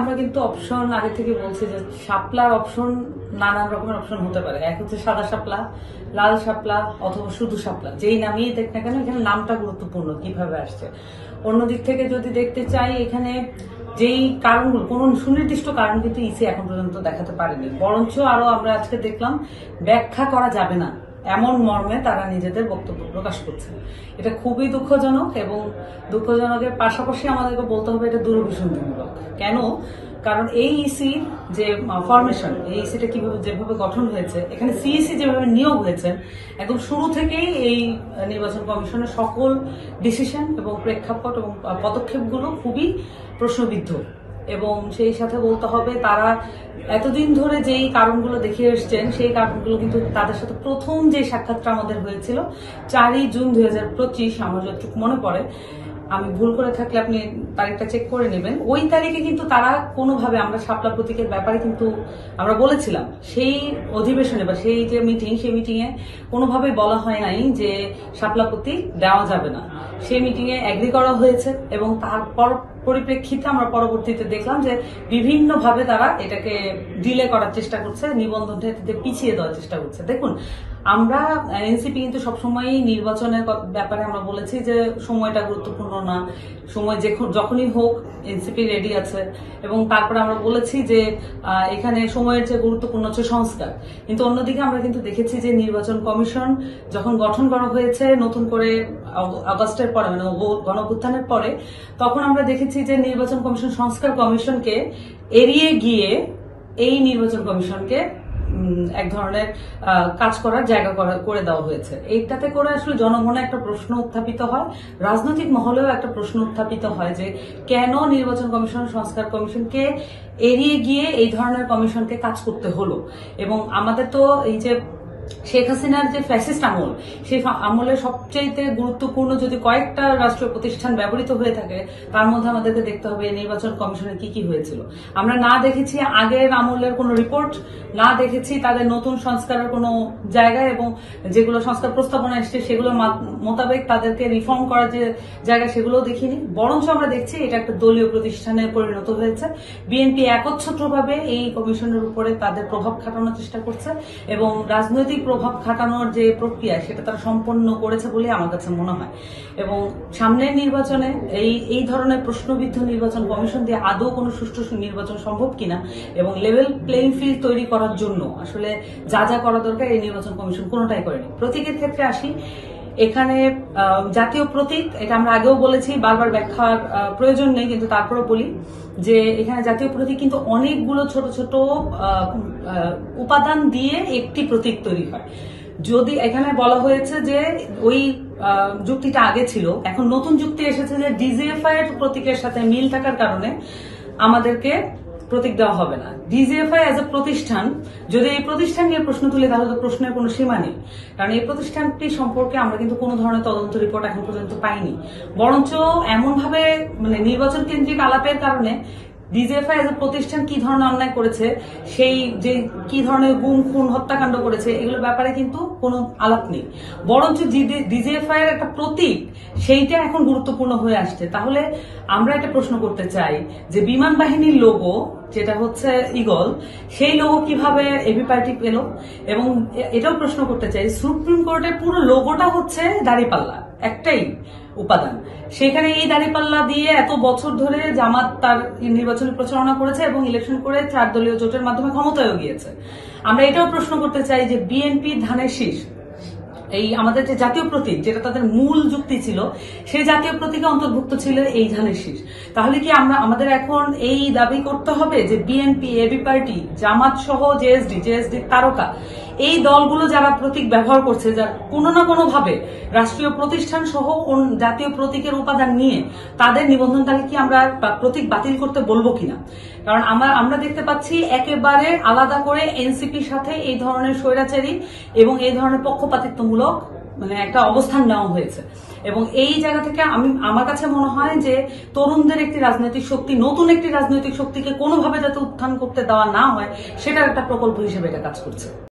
আমরা কিন্তু অপশন আগে থেকে বলছি যে শাপলার অপশন নানান রকমের অপশন হতে পারে। এক হচ্ছে সাদা শাপলা, লাল শাপলা অথবা শুধু শাপলা, যেই নামেই দেখ না কেন এখানে নামটা গুরুত্বপূর্ণ কিভাবে আসছে। অন্যদিক থেকে যদি দেখতে চাই এখানে যেই কারণগুলো, কোন সুনির্দিষ্ট কারণ কিন্তু ইসি এখন পর্যন্ত দেখাতে পারেনি, বরঞ্চ আরো আমরা আজকে দেখলাম ব্যাখ্যা করা যাবে না এমন মর্মে তারা নিজেদের বক্তব্য প্রকাশ করছে। এটা খুবই দুঃখজনক এবং দুঃখজনকের পাশাপাশি আমাদেরকে বলতে হবে এটা দুরভিসন্ধিমূলক। কেন? কারণ এই ইসি যে ফরমেশন, এই ইসিটা কিভাবে যেভাবে গঠন হয়েছে, এখানে সিইসি যেভাবে নিয়োগ হয়েছে, একদম শুরু থেকেই এই নির্বাচন কমিশনের সকল ডিসিশন এবং প্রেক্ষাপট এবং পদক্ষেপগুলো খুবই প্রশ্নবিদ্ধ। এবং সেই সাথে বলতে হবে তারা এতদিন ধরে যেই কারণগুলো দেখিয়ে এসছেন সেই কারণগুলো কিন্তু তাদের সাথে প্রথম যে সাক্ষাৎটা আমাদের হয়েছিল 4ই জুন 2025, আমার যতটুকু মনে পড়ে, আমি ভুল করে থাকলে আপনি তারিখটা চেক করে নেবেন, ওই তারিখে কিন্তু তারা কোনোভাবে, আমরা শাপলা প্রতীকের ব্যাপারে কিন্তু আমরা বলেছিলাম সেই অধিবেশনে বা সেই যে মিটিং, সেই মিটিংয়ে কোনোভাবেই বলা হয় নাই যে শাপলা প্রতীক দেওয়া যাবে না। সেই মিটিংয়ে এগ্রি করা হয়েছে এবং তারপর পরিপ্রেক্ষিতে আমরা পরবর্তীতে দেখলাম যে বিভিন্নভাবে তারা এটাকে ডিলে করার চেষ্টা করছে, নিবন্ধনটা পিছিয়ে দেওয়ার চেষ্টা করছে। দেখুন, আমরা এনসিপি কিন্তু সবসময় নির্বাচনের ব্যাপারে আমরা বলেছি যে সময়টা গুরুত্বপূর্ণ না, সময় যখনই হোক এনসিপি রেডি আছে। এবং তারপরে আমরা বলেছি যে এখানে সময়ের চেয়ে গুরুত্বপূর্ণ হচ্ছে সংস্কার। কিন্তু অন্যদিকে আমরা কিন্তু দেখেছি যে নির্বাচন কমিশন যখন গঠন করা হয়েছে নতুন করে আগস্টের পরে, মানে গণঅভ্যুত্থানের পরে, তখন আমরা দেখেছি যে নির্বাচন কমিশন সংস্কার কমিশনকে এড়িয়ে গিয়ে এই নির্বাচন কমিশনকে এক ধরনের কাজ করার জায়গা করে দেওয়া হয়েছে। এইটাতে করে আসলে জনগণে একটা প্রশ্ন উত্থাপিত হয়, রাজনৈতিক মহলেও একটা প্রশ্ন উত্থাপিত হয় যে কেন নির্বাচন কমিশন সংস্কার কমিশনকে এড়িয়ে গিয়ে এই ধরনের কমিশনকে কাজ করতে হলো। এবং আমাদের তো এই যে শেখ হাসিনার যে ফ্যাসিস্ট আমল, সেই আমলের সবচেয়ে গুরুত্বপূর্ণ যদি কয়েকটা রাষ্ট্রীয় প্রতিষ্ঠান ব্যবহৃত হয়ে থাকে তার মধ্যে আমাদেরকে দেখতে হবে নির্বাচন কমিশনের কি কি হয়েছিল। আমরা না দেখেছি আগের আমলের কোনো রিপোর্ট, না দেখেছি তাদের নতুন সংস্কারের কোনো জায়গায়, এবং যেগুলো সংস্কার প্রস্তাবনা এসছে সেগুলো মোতাবেক তাদেরকে রিফর্ম করার যে জায়গা সেগুলোও দেখিনি। বরঞ্চ আমরা দেখছি এটা একটা দলীয় প্রতিষ্ঠানে পরিণত হয়েছে। বিএনপি একচ্ছত্রভাবে এই কমিশনের উপরে তাদের প্রভাব খাটানোর চেষ্টা করছে এবং রাজনৈতিক প্রভাব খাটানোর যে প্রক্রিয়া সেটা তারা সম্পন্ন করেছে বলে আমার কাছে মনে হয়। এবং সামনের নির্বাচনে এই ধরনের প্রশ্নবিদ্ধ নির্বাচন কমিশন দিয়ে আদৌ কোনো সুষ্ঠু নির্বাচন সম্ভব কিনা এবং লেভেল প্লেইং ফিল্ড তৈরি করার জন্য আসলে যা যা করা দরকার এই নির্বাচন কমিশন কোনোটাই করেনি। প্রতীকের ক্ষেত্রে আসি, এখানে জাতীয় প্রতীক, এটা আমরা আগেও বলেছি, বারবার ব্যাখ্যার প্রয়োজন নেই, কিন্তু তারপরেও বলি যে এখানে জাতীয় প্রতীক কিন্তু অনেকগুলো ছোট ছোট উপাদান দিয়ে একটি প্রতীক তৈরি হয়। যদি এখানে বলা হয়েছে যে ওই যুক্তিটা আগে ছিল, এখন নতুন যুক্তি এসেছে যে ডিজিএফআই এর প্রতীকের সাথে মিল থাকার কারণে আমাদেরকে প্রতীক দেওয়া হবে না। ডিজিএফআই এজ এ প্রতিষ্ঠান, যদি এই প্রতিষ্ঠান নিয়ে প্রশ্ন তুলে তাহলে তো প্রশ্নের কোনো সীমা নেই, কারণ এই প্রতিষ্ঠানটি সম্পর্কে আমরা কিন্তু কোনো ধরনের তদন্ত রিপোর্ট এখন পর্যন্ত পাইনি। বরঞ্চ এমনভাবে মানে নির্বাচন কেন্দ্রিক আলাপের কারণে ডিজিএফআই এজ এ প্রতিষ্ঠান কি ধরনের অন্যায় করেছে, সেই যে কি ধরনের গুম খুন হত্যাকাণ্ড করেছে, এগুলোর ব্যাপারে কিন্তু কোনো আলাপ নেই। বরঞ্চ ডিজিএফআই এর একটা প্রতীক সেইটা এখন গুরুত্বপূর্ণ হয়ে আসছে। তাহলে আমরা একটা প্রশ্ন করতে চাই যে বিমান বাহিনীর লোগো যেটা হচ্ছে ঈগল, সেই লোগো কিভাবে এবি পার্টি পেল? এবং এটাও প্রশ্ন করতে চাই, সুপ্রিম কোর্টের পুরো লোগোটা হচ্ছে দাঁড়িপাল্লা, একটাই উপাদান। সেখানে এই দাঁড়িপাল্লা দিয়ে এত বছর ধরে জামাত তার নির্বাচনী প্রচারণা করেছে এবং ইলেকশন করে 4 দলীয় জোটের মাধ্যমে ক্ষমতায়ও গিয়েছে। আমরা এটাও প্রশ্ন করতে চাই যে বিএনপি ধানের শীষ, এই আমাদের যে জাতীয় প্রতীক যেটা তাদের মূল যুক্তি ছিল, সেই জাতীয় প্রতীকে অন্তর্ভুক্ত ছিল এই ধানের শীষ। তাহলে কি আমাদের এখন এই দাবি করতে হবে যে বিএনপি, এবি পার্টি, জামাত সহ জেএসডি তারকা, এই দলগুলো যারা প্রতীক ব্যবহার করছে, যারা কোনো না কোনো ভাবে রাষ্ট্রীয় প্রতিষ্ঠান সহ জাতীয় প্রতীকের উপাদান নিয়ে তাদের নিবন্ধন তালিকা কি আমরা প্রতীক বাতিল করতে বলবো কিনা? কারণ আমরা দেখতে পাচ্ছি একেবারে আলাদা করে এনসিপির সাথে এই ধরনের স্বৈরাচারী এবং এই ধরনের পক্ষপাতিত্বমূলক মানে একটা অবস্থান নেওয়া হয়েছে। এবং এই জায়গা থেকে আমার কাছে মনে হয় যে তরুণদের একটি রাজনৈতিক শক্তি, নতুন একটি রাজনৈতিক শক্তিকে কোনোভাবে যাতে উত্থান করতে দেওয়া না হয় সেটার একটা প্রকল্প হিসেবে এটা কাজ করছে।